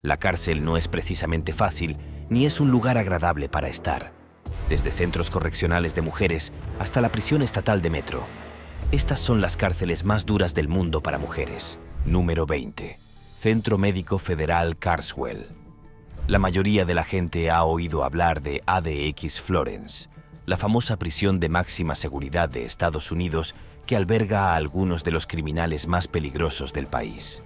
La cárcel no es precisamente fácil, ni es un lugar agradable para estar. Desde centros correccionales de mujeres hasta la prisión estatal de Metro. Estas son las cárceles más duras del mundo para mujeres. Número 20. Centro Médico Federal Carswell. La mayoría de la gente ha oído hablar de ADX Florence, la famosa prisión de máxima seguridad de Estados Unidos que alberga a algunos de los criminales más peligrosos del país.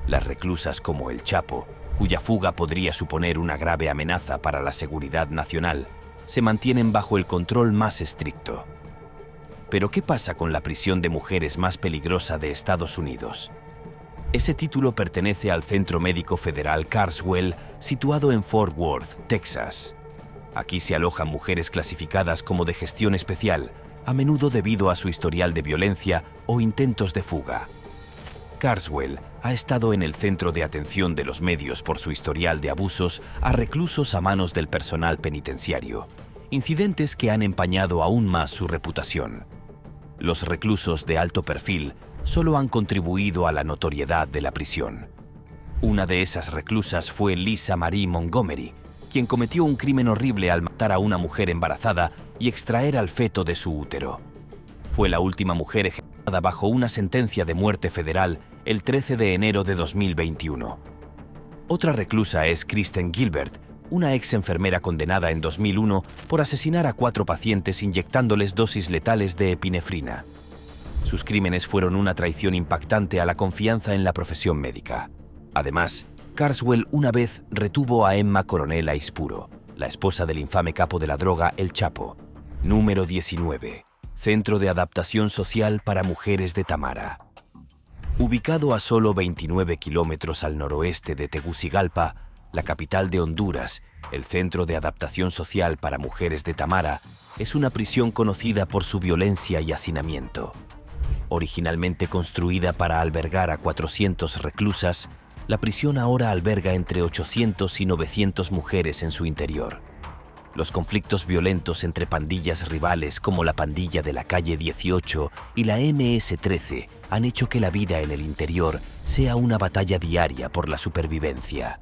Las reclusas como el Chapo, cuya fuga podría suponer una grave amenaza para la seguridad nacional, se mantienen bajo el control más estricto. Pero ¿qué pasa con la prisión de mujeres más peligrosa de Estados Unidos? Ese título pertenece al Centro Médico Federal Carswell, situado en Fort Worth, Texas. Aquí se alojan mujeres clasificadas como de gestión especial, a menudo debido a su historial de violencia o intentos de fuga. Carswell ha estado en el centro de atención de los medios por su historial de abusos a reclusos a manos del personal penitenciario, incidentes que han empañado aún más su reputación. Los reclusos de alto perfil solo han contribuido a la notoriedad de la prisión. Una de esas reclusas fue Lisa Marie Montgomery, quien cometió un crimen horrible al matar a una mujer embarazada y extraer al feto de su útero. Fue la última mujer ejecutada bajo una sentencia de muerte federal el 13 de enero de 2021. Otra reclusa es Kristen Gilbert, una ex enfermera condenada en 2001 por asesinar a 4 pacientes inyectándoles dosis letales de epinefrina. Sus crímenes fueron una traición impactante a la confianza en la profesión médica. Además, Carswell una vez retuvo a Emma Coronel Aispuro, la esposa del infame capo de la droga El Chapo. Número 19. Centro de Adaptación Social para Mujeres de Tamara. Ubicado a solo 29 kilómetros al noroeste de Tegucigalpa, la capital de Honduras, el Centro de Adaptación Social para Mujeres de Tamara es una prisión conocida por su violencia y hacinamiento. Originalmente construida para albergar a 400 reclusas, la prisión ahora alberga entre 800 y 900 mujeres en su interior. Los conflictos violentos entre pandillas rivales como la pandilla de la Calle 18 y la MS-13 han hecho que la vida en el interior sea una batalla diaria por la supervivencia.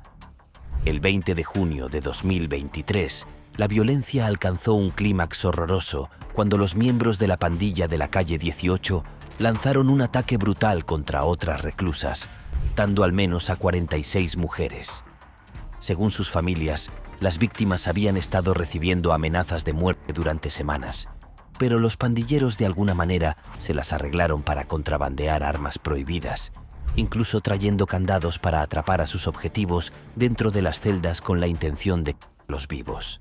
El 20 de junio de 2023, la violencia alcanzó un clímax horroroso cuando los miembros de la pandilla de la Calle 18 lanzaron un ataque brutal contra otras reclusas, matando al menos a 46 mujeres. Según sus familias, las víctimas habían estado recibiendo amenazas de muerte durante semanas, pero los pandilleros de alguna manera se las arreglaron para contrabandear armas prohibidas, incluso trayendo candados para atrapar a sus objetivos dentro de las celdas con la intención de quemarlos vivos.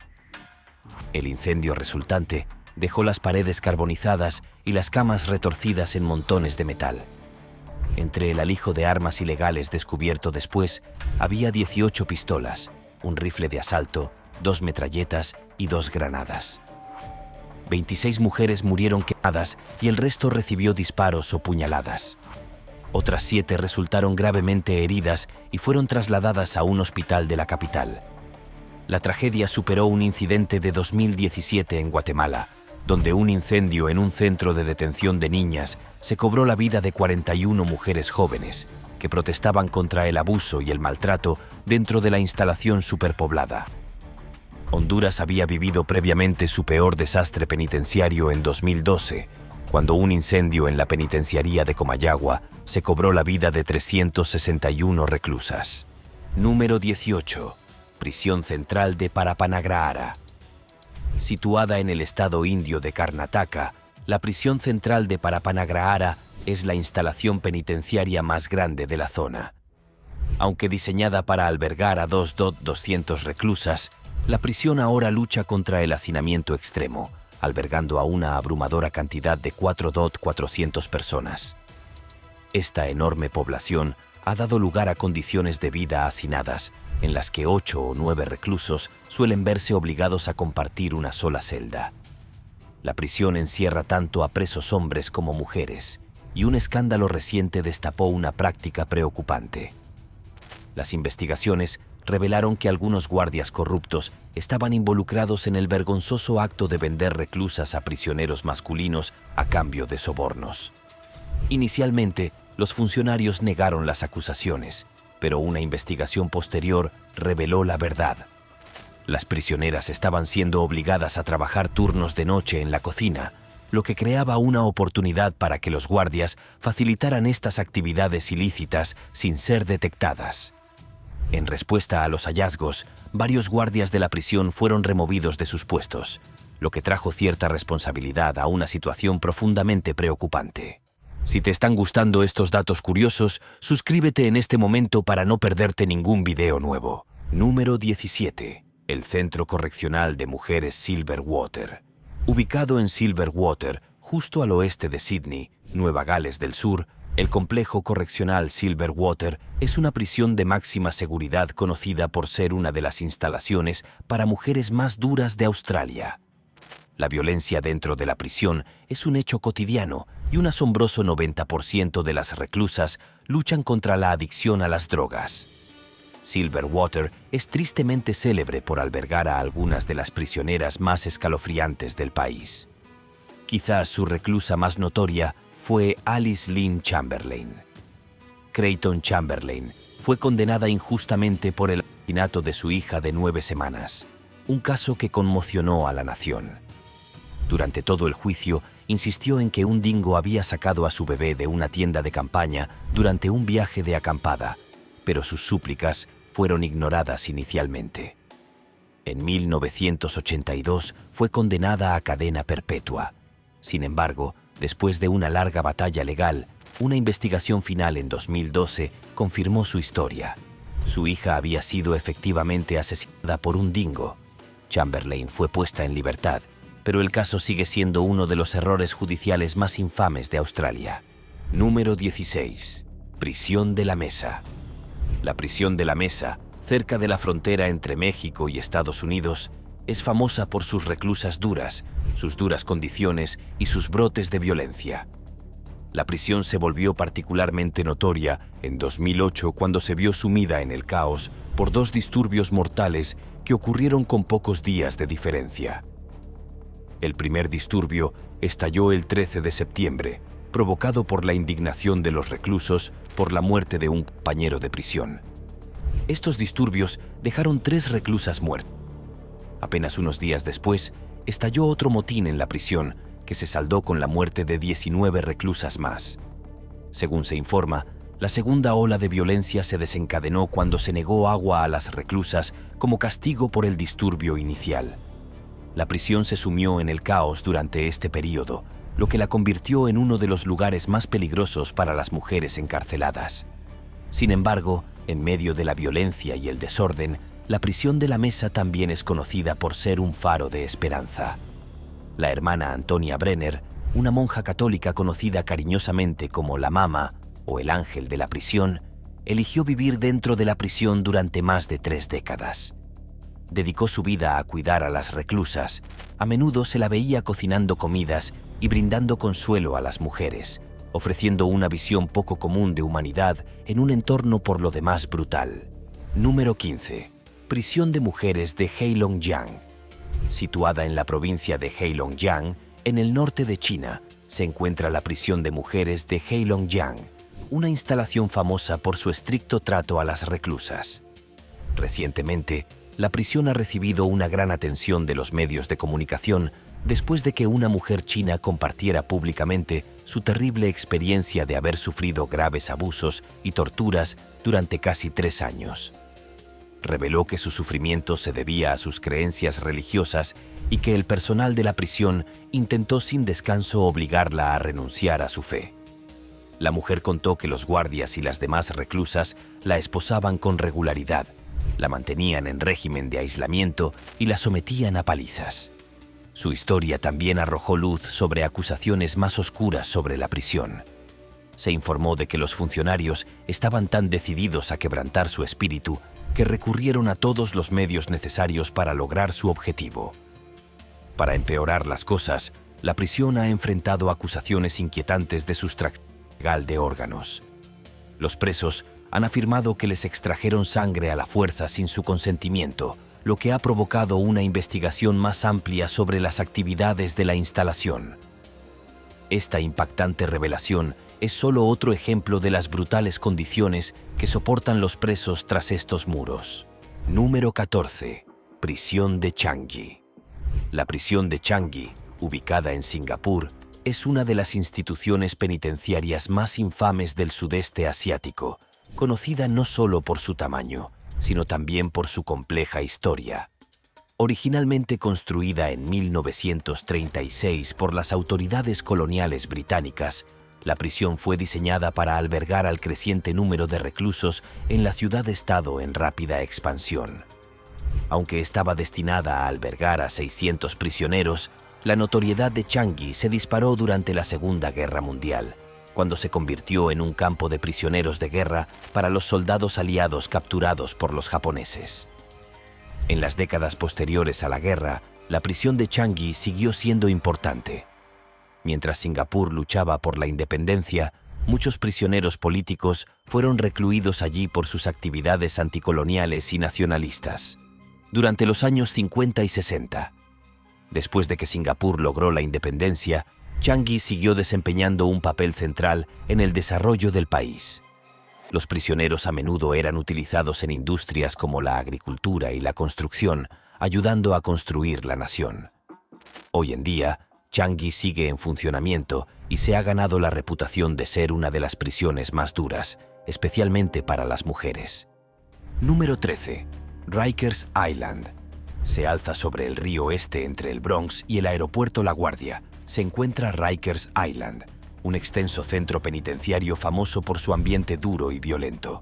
El incendio resultante dejó las paredes carbonizadas y las camas retorcidas en montones de metal. Entre el alijo de armas ilegales descubierto después, había 18 pistolas, un rifle de asalto, 2 metralletas y 2 granadas. 26 mujeres murieron quemadas y el resto recibió disparos o puñaladas. Otras 7 resultaron gravemente heridas y fueron trasladadas a un hospital de la capital. La tragedia superó un incidente de 2017 en Guatemala, donde un incendio en un centro de detención de niñas se cobró la vida de 41 mujeres jóvenes que protestaban contra el abuso y el maltrato dentro de la instalación superpoblada. Honduras había vivido previamente su peor desastre penitenciario en 2012, cuando un incendio en la penitenciaría de Comayagua se cobró la vida de 361 reclusas. Número 18. Prisión Central de Parapanagrahara. Situada en el estado indio de Karnataka, la prisión central de Parapanagrahara es la instalación penitenciaria más grande de la zona. Aunque diseñada para albergar a 200 reclusas, la prisión ahora lucha contra el hacinamiento extremo, albergando a una abrumadora cantidad de 400 personas. Esta enorme población ha dado lugar a condiciones de vida hacinadas, en las que 8 o 9 reclusos suelen verse obligados a compartir una sola celda. La prisión encierra tanto a presos hombres como mujeres, y un escándalo reciente destapó una práctica preocupante. Las investigaciones revelaron que algunos guardias corruptos estaban involucrados en el vergonzoso acto de vender reclusas a prisioneros masculinos a cambio de sobornos. Inicialmente, los funcionarios negaron las acusaciones, pero una investigación posterior reveló la verdad. Las prisioneras estaban siendo obligadas a trabajar turnos de noche en la cocina, lo que creaba una oportunidad para que los guardias facilitaran estas actividades ilícitas sin ser detectadas. En respuesta a los hallazgos, varios guardias de la prisión fueron removidos de sus puestos, lo que trajo cierta responsabilidad a una situación profundamente preocupante. Si te están gustando estos datos curiosos, suscríbete en este momento para no perderte ningún video nuevo. Número 17. El Centro Correccional de Mujeres Silverwater. Ubicado en Silverwater, justo al oeste de Sídney, Nueva Gales del Sur, el complejo correccional Silverwater es una prisión de máxima seguridad conocida por ser una de las instalaciones para mujeres más duras de Australia. La violencia dentro de la prisión es un hecho cotidiano y un asombroso 90% de las reclusas luchan contra la adicción a las drogas. Silverwater es tristemente célebre por albergar a algunas de las prisioneras más escalofriantes del país. Quizás su reclusa más notoria fue Alice Lynn Chamberlain. Creighton Chamberlain fue condenada injustamente por el asesinato de su hija de 9 semanas, un caso que conmocionó a la nación. Durante todo el juicio, insistió en que un dingo había sacado a su bebé de una tienda de campaña durante un viaje de acampada, pero sus súplicas fueron ignoradas inicialmente. En 1982 fue condenada a cadena perpetua. Sin embargo, después de una larga batalla legal, una investigación final en 2012 confirmó su historia. Su hija había sido efectivamente asesinada por un dingo. Chamberlain fue puesta en libertad, pero el caso sigue siendo uno de los errores judiciales más infames de Australia. Número 16. Prisión de la Mesa. La prisión de la Mesa, cerca de la frontera entre México y Estados Unidos, es famosa por sus reclusas duras, sus duras condiciones y sus brotes de violencia. La prisión se volvió particularmente notoria en 2008 cuando se vio sumida en el caos por 2 disturbios mortales que ocurrieron con pocos días de diferencia. El primer disturbio estalló el 13 de septiembre, provocado por la indignación de los reclusos por la muerte de un compañero de prisión. Estos disturbios dejaron 3 reclusas muertas. Apenas unos días después, estalló otro motín en la prisión que se saldó con la muerte de 19 reclusas más. Según se informa, la segunda ola de violencia se desencadenó cuando se negó agua a las reclusas como castigo por el disturbio inicial. La prisión se sumió en el caos durante este período, lo que la convirtió en uno de los lugares más peligrosos para las mujeres encarceladas. Sin embargo, en medio de la violencia y el desorden, la prisión de la Mesa también es conocida por ser un faro de esperanza. La hermana Antonia Brenner, una monja católica conocida cariñosamente como la Mama o el Ángel de la Prisión, eligió vivir dentro de la prisión durante más de 3 décadas. Dedicó su vida a cuidar a las reclusas. A menudo se la veía cocinando comidas y brindando consuelo a las mujeres, ofreciendo una visión poco común de humanidad en un entorno por lo demás brutal. Número 15. Prisión de mujeres de Heilongjiang. Situada en la provincia de Heilongjiang, en el norte de China, se encuentra la prisión de mujeres de Heilongjiang, una instalación famosa por su estricto trato a las reclusas. Recientemente, la prisión ha recibido una gran atención de los medios de comunicación después de que una mujer china compartiera públicamente su terrible experiencia de haber sufrido graves abusos y torturas durante casi 3 años. Reveló que su sufrimiento se debía a sus creencias religiosas y que el personal de la prisión intentó sin descanso obligarla a renunciar a su fe. La mujer contó que los guardias y las demás reclusas la esposaban con regularidad, la mantenían en régimen de aislamiento y la sometían a palizas. Su historia también arrojó luz sobre acusaciones más oscuras sobre la prisión. Se informó de que los funcionarios estaban tan decididos a quebrantar su espíritu que recurrieron a todos los medios necesarios para lograr su objetivo. Para empeorar las cosas, la prisión ha enfrentado acusaciones inquietantes de sustracción ilegal de órganos. Los presos han afirmado que les extrajeron sangre a la fuerza sin su consentimiento, lo que ha provocado una investigación más amplia sobre las actividades de la instalación. Esta impactante revelación es solo otro ejemplo de las brutales condiciones que soportan los presos tras estos muros. Número 14. Prisión de Changi. La prisión de Changi, ubicada en Singapur, es una de las instituciones penitenciarias más infames del sudeste asiático, conocida no solo por su tamaño, sino también por su compleja historia. Originalmente construida en 1936 por las autoridades coloniales británicas, la prisión fue diseñada para albergar al creciente número de reclusos en la ciudad-estado en rápida expansión. Aunque estaba destinada a albergar a 600 prisioneros, la notoriedad de Changi se disparó durante la Segunda Guerra Mundial, cuando se convirtió en un campo de prisioneros de guerra para los soldados aliados capturados por los japoneses. En las décadas posteriores a la guerra, la prisión de Changi siguió siendo importante. Mientras Singapur luchaba por la independencia, muchos prisioneros políticos fueron recluidos allí por sus actividades anticoloniales y nacionalistas. Durante los años 50 y 60, después de que Singapur logró la independencia, Changi siguió desempeñando un papel central en el desarrollo del país. Los prisioneros a menudo eran utilizados en industrias como la agricultura y la construcción, ayudando a construir la nación. Hoy en día, Changi sigue en funcionamiento y se ha ganado la reputación de ser una de las prisiones más duras, especialmente para las mujeres. Número 13. Rikers Island. Se alza sobre el río Este entre el Bronx y el aeropuerto La Guardia. Se encuentra Rikers Island, un extenso centro penitenciario famoso por su ambiente duro y violento.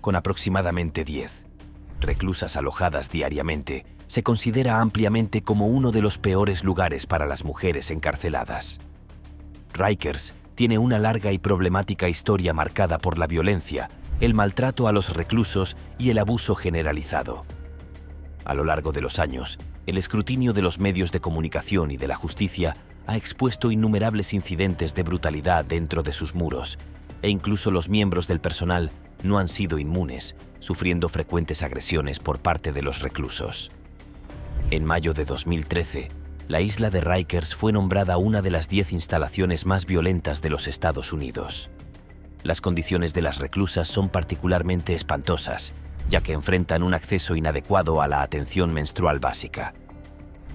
Con aproximadamente 10 reclusas alojadas diariamente, se considera ampliamente como uno de los peores lugares para las mujeres encarceladas. Rikers tiene una larga y problemática historia marcada por la violencia, el maltrato a los reclusos y el abuso generalizado. A lo largo de los años, el escrutinio de los medios de comunicación y de la justicia ha expuesto innumerables incidentes de brutalidad dentro de sus muros, e incluso los miembros del personal no han sido inmunes, sufriendo frecuentes agresiones por parte de los reclusos. En mayo de 2013, la isla de Rikers fue nombrada una de las 10 instalaciones más violentas de los Estados Unidos. Las condiciones de las reclusas son particularmente espantosas, ya que enfrentan un acceso inadecuado a la atención menstrual básica.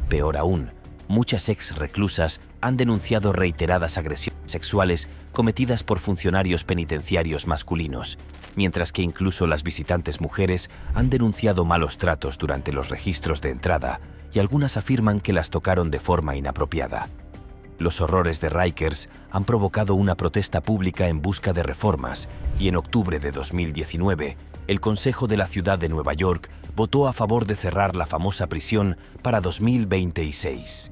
Peor aún, muchas ex-reclusas han denunciado reiteradas agresiones sexuales cometidas por funcionarios penitenciarios masculinos, mientras que incluso las visitantes mujeres han denunciado malos tratos durante los registros de entrada y algunas afirman que las tocaron de forma inapropiada. Los horrores de Rikers han provocado una protesta pública en busca de reformas y en octubre de 2019, el Consejo de la Ciudad de Nueva York votó a favor de cerrar la famosa prisión para 2026.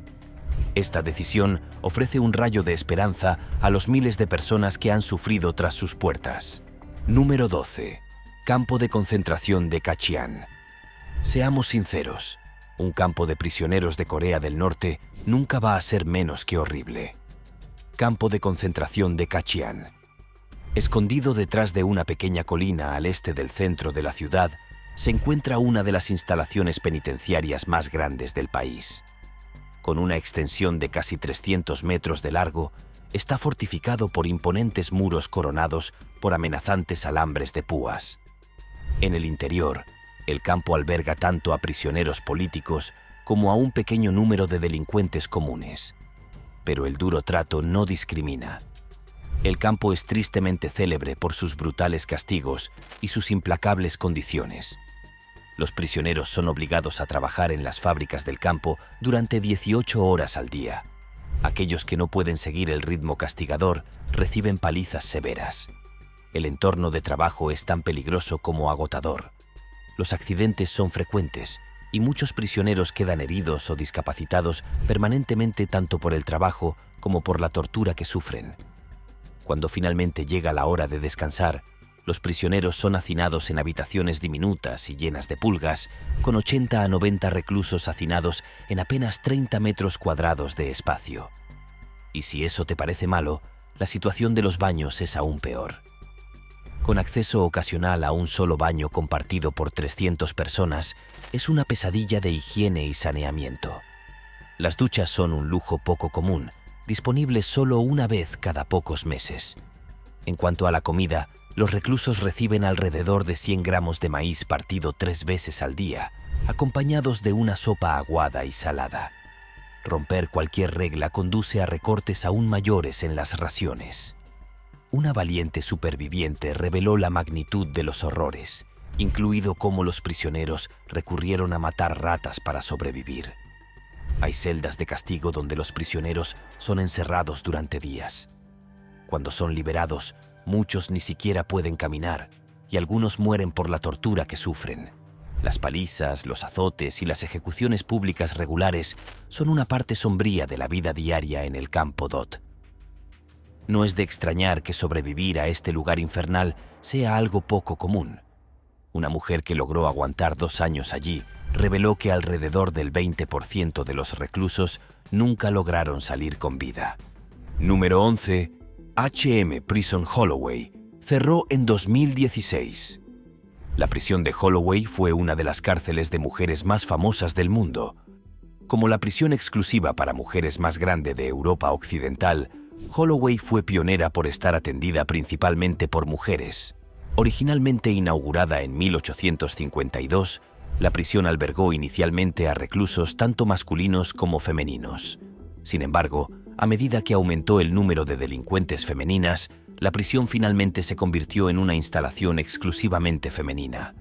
Esta decisión ofrece un rayo de esperanza a los miles de personas que han sufrido tras sus puertas. Número 12. Campo de concentración de Kachian. Seamos sinceros, un campo de prisioneros de Corea del Norte nunca va a ser menos que horrible. Campo de concentración de Kachian. Escondido detrás de una pequeña colina al este del centro de la ciudad, se encuentra una de las instalaciones penitenciarias más grandes del país. Con una extensión de casi 300 metros de largo, está fortificado por imponentes muros coronados por amenazantes alambres de púas. En el interior, el campo alberga tanto a prisioneros políticos como a un pequeño número de delincuentes comunes. Pero el duro trato no discrimina. El campo es tristemente célebre por sus brutales castigos y sus implacables condiciones. Los prisioneros son obligados a trabajar en las fábricas del campo durante 18 horas al día. Aquellos que no pueden seguir el ritmo castigador reciben palizas severas. El entorno de trabajo es tan peligroso como agotador. Los accidentes son frecuentes y muchos prisioneros quedan heridos o discapacitados permanentemente tanto por el trabajo como por la tortura que sufren. Cuando finalmente llega la hora de descansar, los prisioneros son hacinados en habitaciones diminutas y llenas de pulgas, con 80 a 90 reclusos hacinados en apenas 30 metros cuadrados de espacio. Y si eso te parece malo, la situación de los baños es aún peor. Con acceso ocasional a un solo baño compartido por 300 personas, es una pesadilla de higiene y saneamiento. Las duchas son un lujo poco común, disponibles solo una vez cada pocos meses. En cuanto a la comida, los reclusos reciben alrededor de 100 gramos de maíz partido 3 veces al día, acompañados de una sopa aguada y salada. Romper cualquier regla conduce a recortes aún mayores en las raciones. Una valiente superviviente reveló la magnitud de los horrores, incluido cómo los prisioneros recurrieron a matar ratas para sobrevivir. Hay celdas de castigo donde los prisioneros son encerrados durante días. Cuando son liberados, muchos ni siquiera pueden caminar y algunos mueren por la tortura que sufren. Las palizas, los azotes y las ejecuciones públicas regulares son una parte sombría de la vida diaria en el campo Dot. No es de extrañar que sobrevivir a este lugar infernal sea algo poco común. Una mujer que logró aguantar 2 años allí reveló que alrededor del 20% de los reclusos nunca lograron salir con vida. Número 11. HM Prison Holloway cerró en 2016. La prisión de Holloway fue una de las cárceles de mujeres más famosas del mundo. Como la prisión exclusiva para mujeres más grande de Europa Occidental, Holloway fue pionera por estar atendida principalmente por mujeres. Originalmente inaugurada en 1852, la prisión albergó inicialmente a reclusos tanto masculinos como femeninos. Sin embargo, a medida que aumentó el número de delincuentes femeninas, la prisión finalmente se convirtió en una instalación exclusivamente femenina.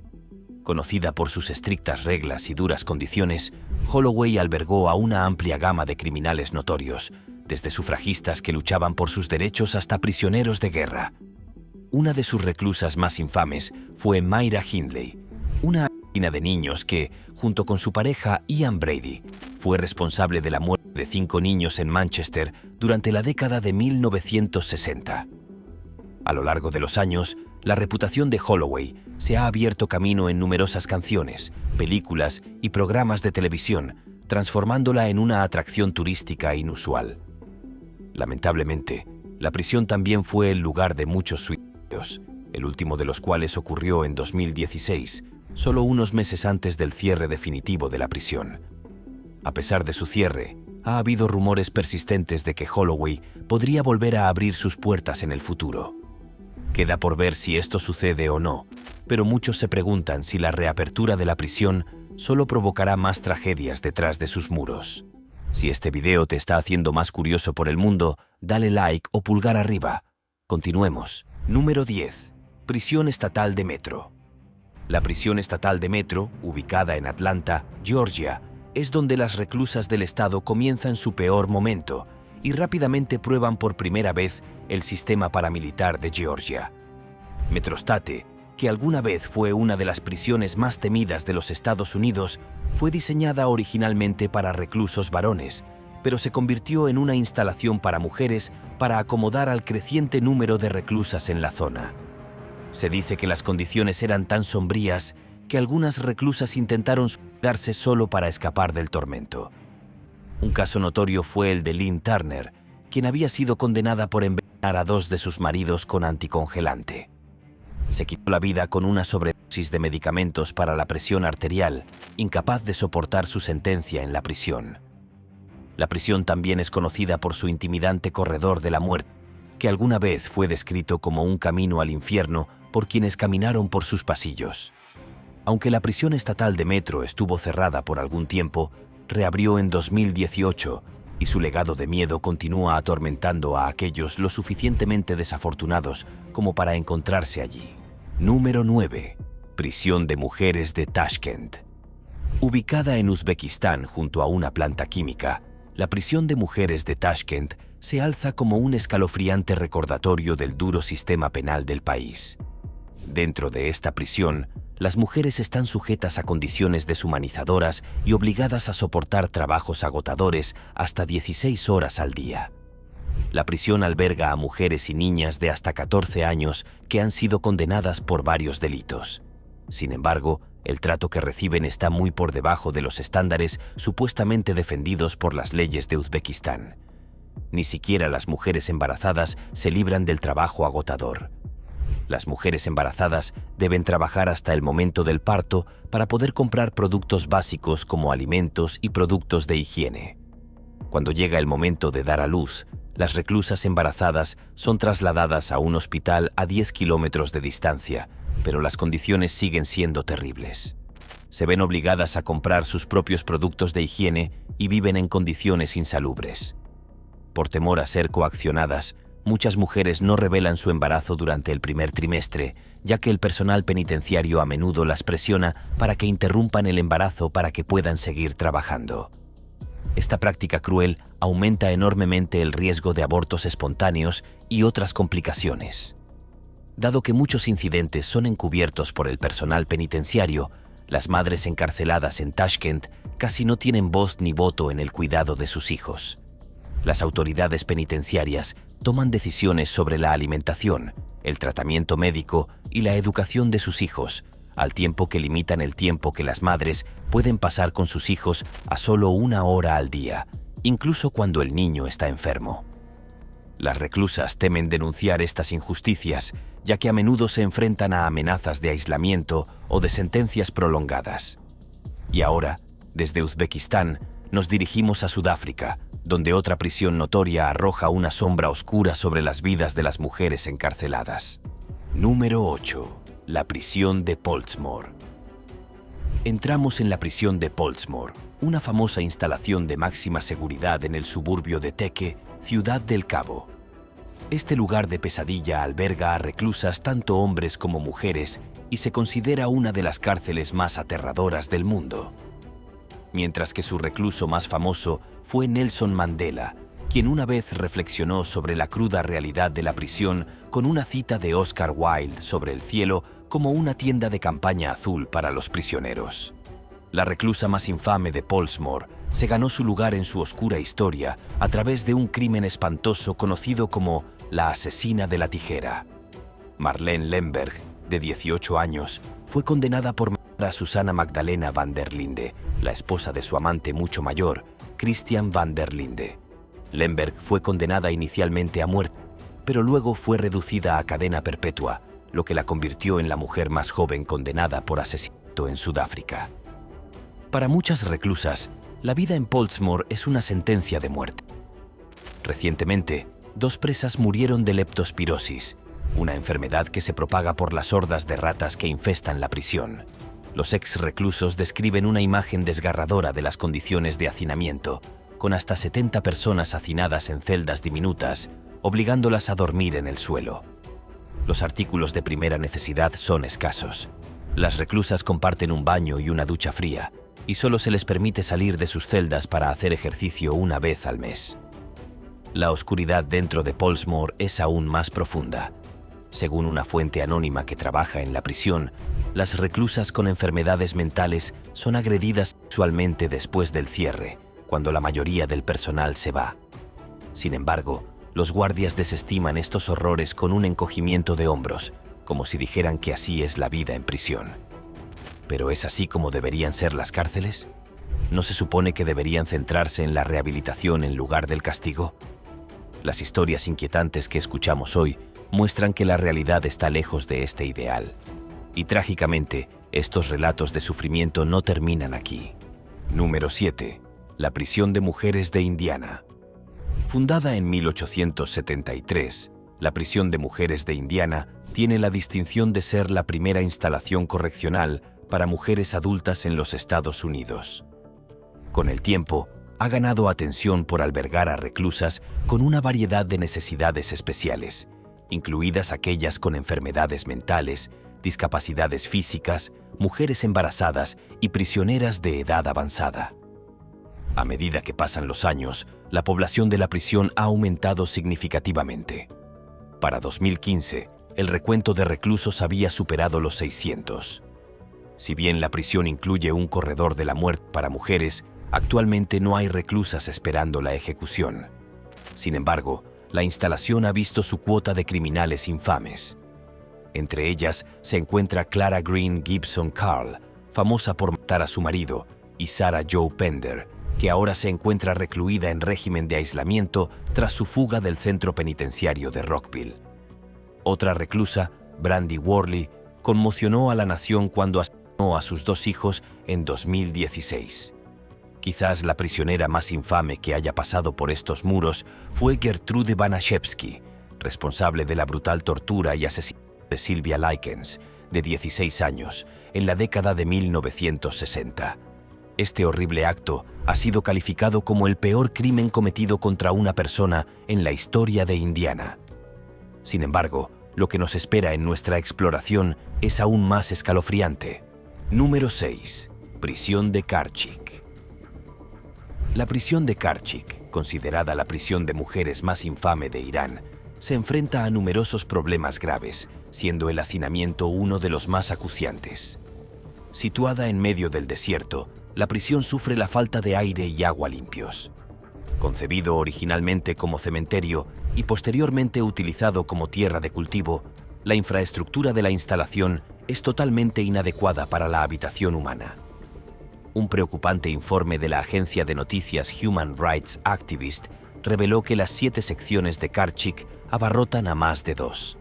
Conocida por sus estrictas reglas y duras condiciones, Holloway albergó a una amplia gama de criminales notorios, desde sufragistas que luchaban por sus derechos hasta prisioneros de guerra. Una de sus reclusas más infames fue Myra Hindley, una asesina de niños que, junto con su pareja Ian Brady, fue responsable de la muerte de 5 niños en Manchester durante la década de 1960. A lo largo de los años, la reputación de Holloway se ha abierto camino en numerosas canciones, películas y programas de televisión, transformándola en una atracción turística inusual. Lamentablemente, la prisión también fue el lugar de muchos suicidios, el último de los cuales ocurrió en 2016, solo unos meses antes del cierre definitivo de la prisión. A pesar de su cierre, ha habido rumores persistentes de que Holloway podría volver a abrir sus puertas en el futuro. Queda por ver si esto sucede o no, pero muchos se preguntan si la reapertura de la prisión solo provocará más tragedias detrás de sus muros. Si este video te está haciendo más curioso por el mundo, dale like o pulgar arriba. Continuemos. Número 10. Prisión Estatal de Metro. La prisión estatal de Metro, ubicada en Atlanta, Georgia, es donde las reclusas del estado comienzan su peor momento y rápidamente prueban por primera vez el sistema paramilitar de Georgia. Metrostate, que alguna vez fue una de las prisiones más temidas de los Estados Unidos, fue diseñada originalmente para reclusos varones, pero se convirtió en una instalación para mujeres para acomodar al creciente número de reclusas en la zona. Se dice que las condiciones eran tan sombrías que algunas reclusas intentaron suicidarse solo para escapar del tormento. Un caso notorio fue el de Lynn Turner, quien había sido condenada por envenenar a 2 de sus maridos con anticongelante. Se quitó la vida con una sobredosis de medicamentos para la presión arterial, incapaz de soportar su sentencia en la prisión. La prisión también es conocida por su intimidante corredor de la muerte, que alguna vez fue descrito como un camino al infierno por quienes caminaron por sus pasillos. Aunque la prisión estatal de Metro estuvo cerrada por algún tiempo, reabrió en 2018 y su legado de miedo continúa atormentando a aquellos lo suficientemente desafortunados como para encontrarse allí. Número 9. Prisión de mujeres de Tashkent. Ubicada en Uzbekistán junto a una planta química, la prisión de mujeres de Tashkent se alza como un escalofriante recordatorio del duro sistema penal del país. Dentro de esta prisión, las mujeres están sujetas a condiciones deshumanizadoras y obligadas a soportar trabajos agotadores hasta 16 horas al día. La prisión alberga a mujeres y niñas de hasta 14 años que han sido condenadas por varios delitos. Sin embargo, el trato que reciben está muy por debajo de los estándares supuestamente defendidos por las leyes de Uzbekistán. Ni siquiera las mujeres embarazadas se libran del trabajo agotador. Las mujeres embarazadas deben trabajar hasta el momento del parto para poder comprar productos básicos como alimentos y productos de higiene. Cuando llega el momento de dar a luz, las reclusas embarazadas son trasladadas a un hospital a 10 kilómetros de distancia, pero las condiciones siguen siendo terribles. Se ven obligadas a comprar sus propios productos de higiene y viven en condiciones insalubres. Por temor a ser coaccionadas, muchas mujeres no revelan su embarazo durante el primer trimestre, ya que el personal penitenciario a menudo las presiona para que interrumpan el embarazo para que puedan seguir trabajando. Esta práctica cruel aumenta enormemente el riesgo de abortos espontáneos y otras complicaciones. Dado que muchos incidentes son encubiertos por el personal penitenciario, las madres encarceladas en Tashkent casi no tienen voz ni voto en el cuidado de sus hijos. Las autoridades penitenciarias toman decisiones sobre la alimentación, el tratamiento médico y la educación de sus hijos, al tiempo que limitan el tiempo que las madres pueden pasar con sus hijos a solo 1 hora al día, incluso cuando el niño está enfermo. Las reclusas temen denunciar estas injusticias, ya que a menudo se enfrentan a amenazas de aislamiento o de sentencias prolongadas. Y ahora, desde Uzbekistán, nos dirigimos a Sudáfrica, donde otra prisión notoria arroja una sombra oscura sobre las vidas de las mujeres encarceladas. Número 8. La prisión de Pollsmoor. Entramos en la prisión de Pollsmoor, una famosa instalación de máxima seguridad en el suburbio de Teke, Ciudad del Cabo. Este lugar de pesadilla alberga a reclusas tanto hombres como mujeres y se considera una de las cárceles más aterradoras del mundo. Mientras que su recluso más famoso fue Nelson Mandela, quien una vez reflexionó sobre la cruda realidad de la prisión con una cita de Oscar Wilde sobre el cielo como una tienda de campaña azul para los prisioneros. La reclusa más infame de Pollsmoor se ganó su lugar en su oscura historia a través de un crimen espantoso conocido como la asesina de la tijera. Marlene Lemberg, de 18 años, fue condenada por matar a Susana Magdalena van der Linde, la esposa de su amante mucho mayor, Christian van der Linde. Lemberg fue condenada inicialmente a muerte, pero luego fue reducida a cadena perpetua, lo que la convirtió en la mujer más joven condenada por asesinato en Sudáfrica. Para muchas reclusas, la vida en Pollsmoor es una sentencia de muerte. Recientemente, 2 presas murieron de leptospirosis, una enfermedad que se propaga por las hordas de ratas que infestan la prisión. Los ex-reclusos describen una imagen desgarradora de las condiciones de hacinamiento, con hasta 70 personas hacinadas en celdas diminutas, obligándolas a dormir en el suelo. Los artículos de primera necesidad son escasos. Las reclusas comparten un baño y una ducha fría, y solo se les permite salir de sus celdas para hacer ejercicio una vez al mes. La oscuridad dentro de Pollsmoor es aún más profunda. Según una fuente anónima que trabaja en la prisión, las reclusas con enfermedades mentales son agredidas sexualmente después del cierre, cuando la mayoría del personal se va. Sin embargo, los guardias desestiman estos horrores con un encogimiento de hombros, como si dijeran que así es la vida en prisión. ¿Pero es así como deberían ser las cárceles? ¿No se supone que deberían centrarse en la rehabilitación en lugar del castigo? Las historias inquietantes que escuchamos hoy muestran que la realidad está lejos de este ideal. Y trágicamente, estos relatos de sufrimiento no terminan aquí. Número 7. La prisión de mujeres de Indiana. Fundada en 1873, la prisión de mujeres de Indiana tiene la distinción de ser la primera instalación correccional para mujeres adultas en los Estados Unidos. Con el tiempo, ha ganado atención por albergar a reclusas con una variedad de necesidades especiales, incluidas aquellas con enfermedades mentales, discapacidades físicas, mujeres embarazadas y prisioneras de edad avanzada. A medida que pasan los años, la población de la prisión ha aumentado significativamente. Para 2015, el recuento de reclusos había superado los 600. Si bien la prisión incluye un corredor de la muerte para mujeres, actualmente no hay reclusas esperando la ejecución. Sin embargo, la instalación ha visto su cuota de criminales infames. Entre ellas se encuentra Clara Green Gibson Carl, famosa por matar a su marido, y Sarah Jo Pender, que ahora se encuentra recluida en régimen de aislamiento tras su fuga del centro penitenciario de Rockville. Otra reclusa, Brandy Worley, conmocionó a la nación cuando asesinó a sus 2 hijos en 2016. Quizás la prisionera más infame que haya pasado por estos muros fue Gertrude Banaszewski, responsable de la brutal tortura y asesinato de Sylvia Likens, de 16 años, en la década de 1960. Este horrible acto ha sido calificado como el peor crimen cometido contra una persona en la historia de Indiana. Sin embargo, lo que nos espera en nuestra exploración es aún más escalofriante. Número 6. Prisión de Karchik. La prisión de Karchik, considerada la prisión de mujeres más infame de Irán, se enfrenta a numerosos problemas graves, siendo el hacinamiento uno de los más acuciantes. Situada en medio del desierto, la prisión sufre la falta de aire y agua limpios. Concebido originalmente como cementerio y posteriormente utilizado como tierra de cultivo, la infraestructura de la instalación es totalmente inadecuada para la habitación humana. Un preocupante informe de la agencia de noticias Human Rights Activist reveló que las 7 secciones de Karchik abarrotan a más de 2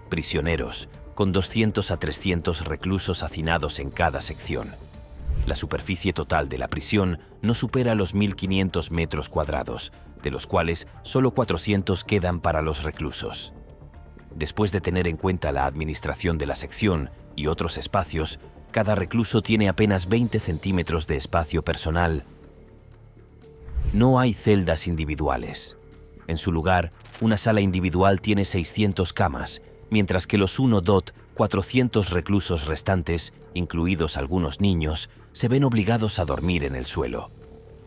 prisioneros, con 200 a 300 reclusos hacinados en cada sección. La superficie total de la prisión no supera los 1.500 metros cuadrados, de los cuales solo 400 quedan para los reclusos. Después de tener en cuenta la administración de la sección y otros espacios, cada recluso tiene apenas 20 centímetros de espacio personal. No hay celdas individuales. En su lugar, una sala individual tiene 600 camas, mientras que los 400 reclusos restantes, incluidos algunos niños, se ven obligados a dormir en el suelo.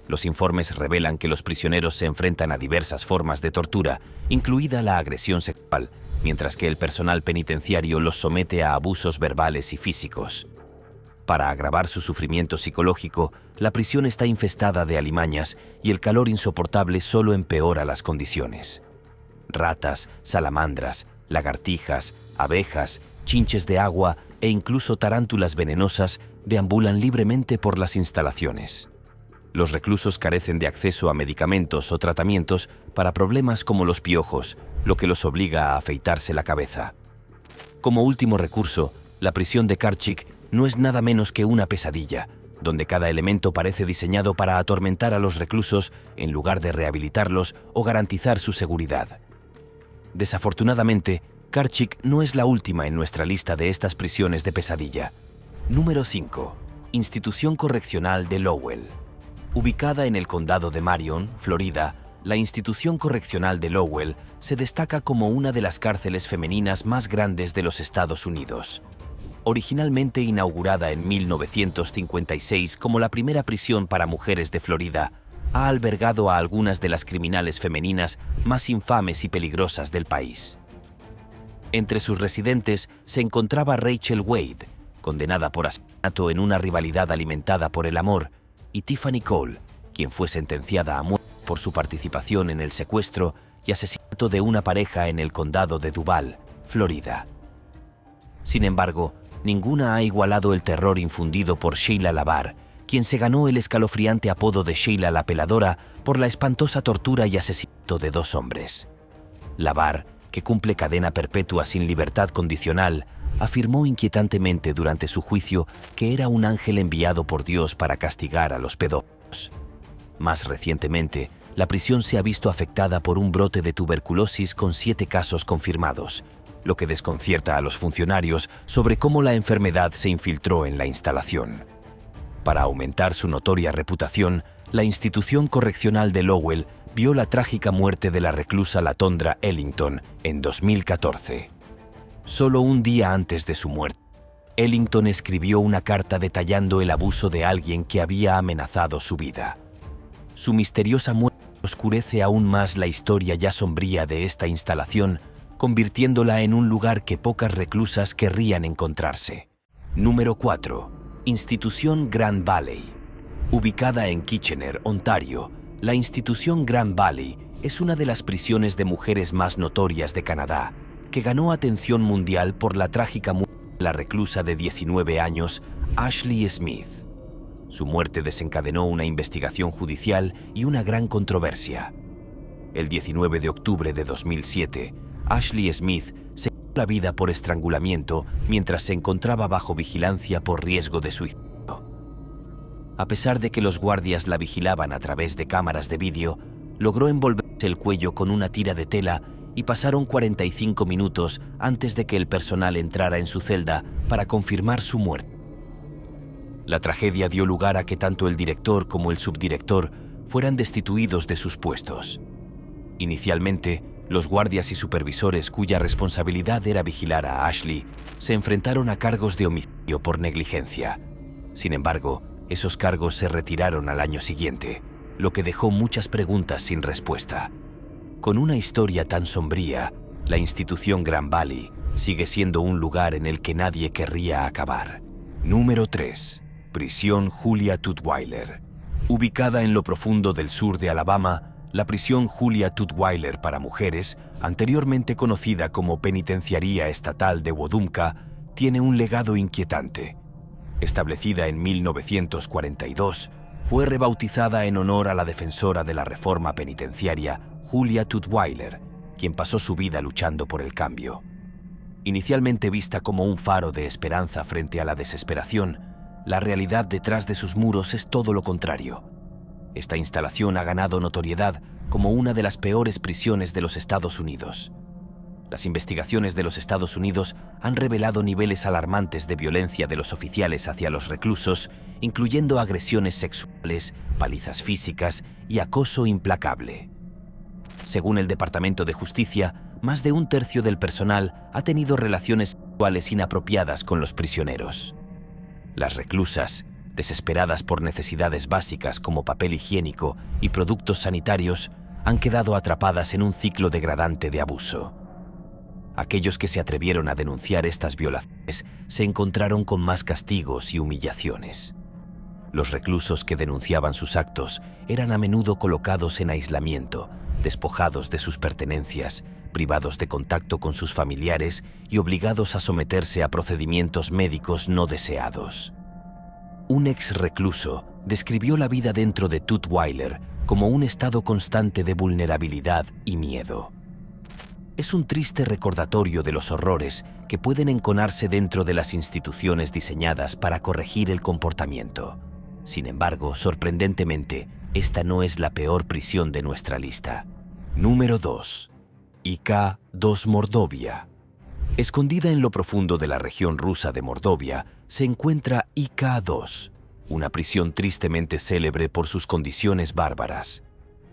Los informes revelan que los prisioneros se enfrentan a diversas formas de tortura, incluida la agresión sexual, mientras que el personal penitenciario los somete a abusos verbales y físicos. Para agravar su sufrimiento psicológico, la prisión está infestada de alimañas y el calor insoportable solo empeora las condiciones. Ratas, salamandras, lagartijas, abejas, chinches de agua e incluso tarántulas venenosas deambulan libremente por las instalaciones. Los reclusos carecen de acceso a medicamentos o tratamientos para problemas como los piojos, lo que los obliga a afeitarse la cabeza. Como último recurso, la prisión de Karchik no es nada menos que una pesadilla, donde cada elemento parece diseñado para atormentar a los reclusos en lugar de rehabilitarlos o garantizar su seguridad. Desafortunadamente, Karchik no es la última en nuestra lista de estas prisiones de pesadilla. Número 5. Institución Correccional de Lowell. Ubicada en el condado de Marion, Florida, la Institución Correccional de Lowell se destaca como una de las cárceles femeninas más grandes de los Estados Unidos. Originalmente inaugurada en 1956 como la primera prisión para mujeres de Florida, ha albergado a algunas de las criminales femeninas más infames y peligrosas del país. Entre sus residentes se encontraba Rachel Wade, condenada por asesinato en una rivalidad alimentada por el amor, y Tiffany Cole, quien fue sentenciada a muerte por su participación en el secuestro y asesinato de una pareja en el condado de Duval, Florida. Sin embargo, ninguna ha igualado el terror infundido por Sheila LaBar, quien se ganó el escalofriante apodo de Sheila la Peladora por la espantosa tortura y asesinato de 2 hombres. LaBar, que cumple cadena perpetua sin libertad condicional, afirmó inquietantemente durante su juicio que era un ángel enviado por Dios para castigar a los pedófilos. Más recientemente, la prisión se ha visto afectada por un brote de tuberculosis con 7 casos confirmados, lo que desconcierta a los funcionarios sobre cómo la enfermedad se infiltró en la instalación. Para aumentar su notoria reputación, la institución correccional de Lowell vio la trágica muerte de la reclusa Latondra Ellington en 2014. Solo un día antes de su muerte, Ellington escribió una carta detallando el abuso de alguien que había amenazado su vida. Su misteriosa muerte oscurece aún más la historia ya sombría de esta instalación, convirtiéndola en un lugar que pocas reclusas querrían encontrarse. Número 4. Institución Grand Valley. Ubicada en Kitchener, Ontario, la institución Grand Valley es una de las prisiones de mujeres más notorias de Canadá, que ganó atención mundial por la trágica muerte de la reclusa de 19 años, Ashley Smith. Su muerte desencadenó una investigación judicial y una gran controversia. El 19 de octubre de 2007, Ashley Smith se quitó la vida por estrangulamiento mientras se encontraba bajo vigilancia por riesgo de suicidio. A pesar de que los guardias la vigilaban a través de cámaras de vídeo, logró envolverse el cuello con una tira de tela y pasaron 45 minutos antes de que el personal entrara en su celda para confirmar su muerte. La tragedia dio lugar a que tanto el director como el subdirector fueran destituidos de sus puestos. Inicialmente, los guardias y supervisores cuya responsabilidad era vigilar a Ashley se enfrentaron a cargos de homicidio por negligencia. Sin embargo, esos cargos se retiraron al año siguiente, lo que dejó muchas preguntas sin respuesta. Con una historia tan sombría, la institución Grand Valley sigue siendo un lugar en el que nadie querría acabar. Número 3. Prisión Julia Tutwiler. Ubicada en lo profundo del sur de Alabama, la prisión Julia Tutwiler para mujeres, anteriormente conocida como Penitenciaría Estatal de Wodumka, tiene un legado inquietante. Establecida en 1942, fue rebautizada en honor a la defensora de la reforma penitenciaria, Julia Tutwiler, quien pasó su vida luchando por el cambio. Inicialmente vista como un faro de esperanza frente a la desesperación, la realidad detrás de sus muros es todo lo contrario. Esta instalación ha ganado notoriedad como una de las peores prisiones de los Estados Unidos. Las investigaciones de los Estados Unidos han revelado niveles alarmantes de violencia de los oficiales hacia los reclusos, incluyendo agresiones sexuales, palizas físicas y acoso implacable. Según el Departamento de Justicia, más de un tercio del personal ha tenido relaciones sexuales inapropiadas con los prisioneros. Las reclusas, desesperadas por necesidades básicas como papel higiénico y productos sanitarios, han quedado atrapadas en un ciclo degradante de abuso. Aquellos que se atrevieron a denunciar estas violaciones se encontraron con más castigos y humillaciones. Los reclusos que denunciaban sus actos eran a menudo colocados en aislamiento, despojados de sus pertenencias, privados de contacto con sus familiares y obligados a someterse a procedimientos médicos no deseados. Un ex recluso describió la vida dentro de Tutwiler como un estado constante de vulnerabilidad y miedo. Es un triste recordatorio de los horrores que pueden enconarse dentro de las instituciones diseñadas para corregir el comportamiento. Sin embargo, sorprendentemente, esta no es la peor prisión de nuestra lista. Número 2. IK-2 Mordovia. Escondida en lo profundo de la región rusa de Mordovia, se encuentra IK-2, una prisión tristemente célebre por sus condiciones bárbaras.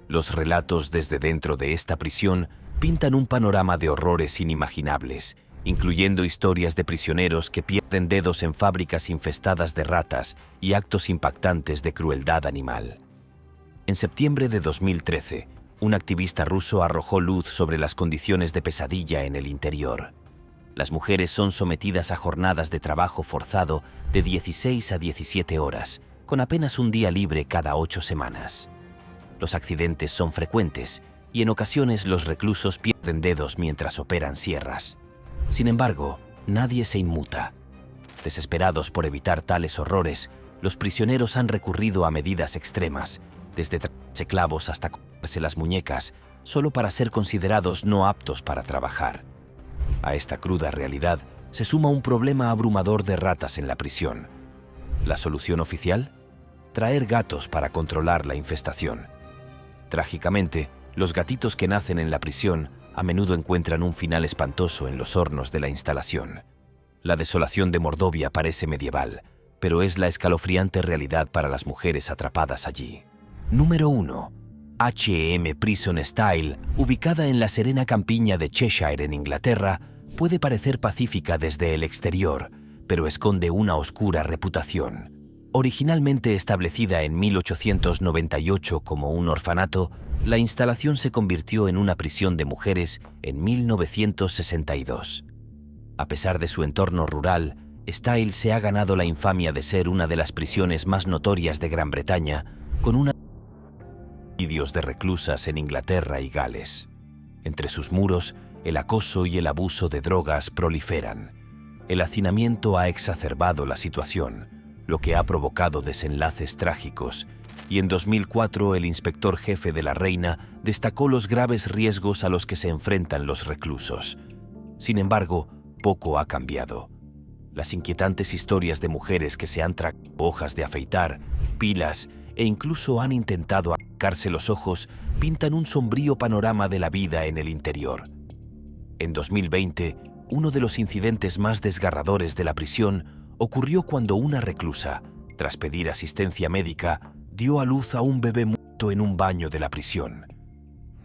Los relatos desde dentro de esta prisión pintan un panorama de horrores inimaginables, incluyendo historias de prisioneros que pierden dedos en fábricas infestadas de ratas y actos impactantes de crueldad animal. En septiembre de 2013, un activista ruso arrojó luz sobre las condiciones de pesadilla en el interior. Las mujeres son sometidas a jornadas de trabajo forzado de 16 a 17 horas, con apenas un día libre cada 8 semanas. Los accidentes son frecuentes y en ocasiones los reclusos pierden dedos mientras operan sierras. Sin embargo, nadie se inmuta. Desesperados por evitar tales horrores, los prisioneros han recurrido a medidas extremas, desde traerse clavos hasta cortarse las muñecas, solo para ser considerados no aptos para trabajar. A esta cruda realidad se suma un problema abrumador de ratas en la prisión. ¿La solución oficial? Traer gatos para controlar la infestación. Trágicamente, los gatitos que nacen en la prisión a menudo encuentran un final espantoso en los hornos de la instalación. La desolación de Mordovia parece medieval, pero es la escalofriante realidad para las mujeres atrapadas allí. Número 1. H&M Prison Style, ubicada en la serena campiña de Cheshire en Inglaterra, puede parecer pacífica desde el exterior, pero esconde una oscura reputación. Originalmente establecida en 1898 como un orfanato, la instalación se convirtió en una prisión de mujeres en 1962. A pesar de su entorno rural, Style se ha ganado la infamia de ser una de las prisiones más notorias de Gran Bretaña, con una vídeos de reclusas en Inglaterra y Gales. Entre sus muros, el acoso y el abuso de drogas proliferan. El hacinamiento ha exacerbado la situación, lo que ha provocado desenlaces trágicos, y en 2004 el inspector jefe de la Reina destacó los graves riesgos a los que se enfrentan los reclusos. Sin embargo, poco ha cambiado. Las inquietantes historias de mujeres que se han tragado hojas de afeitar pupilas e incluso han intentado arrancarse los ojos, pintan un sombrío panorama de la vida en el interior. En 2020, uno de los incidentes más desgarradores de la prisión ocurrió cuando una reclusa, tras pedir asistencia médica, dio a luz a un bebé muerto en un baño de la prisión.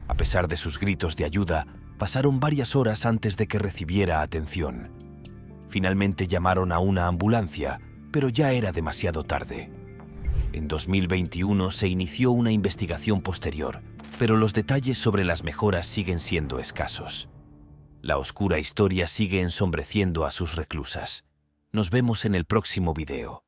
A pesar de sus gritos de ayuda, pasaron varias horas antes de que recibiera atención. Finalmente llamaron a una ambulancia, pero ya era demasiado tarde. En 2021 se inició una investigación posterior, pero los detalles sobre las mejoras siguen siendo escasos. La oscura historia sigue ensombreciendo a sus reclusas. Nos vemos en el próximo video.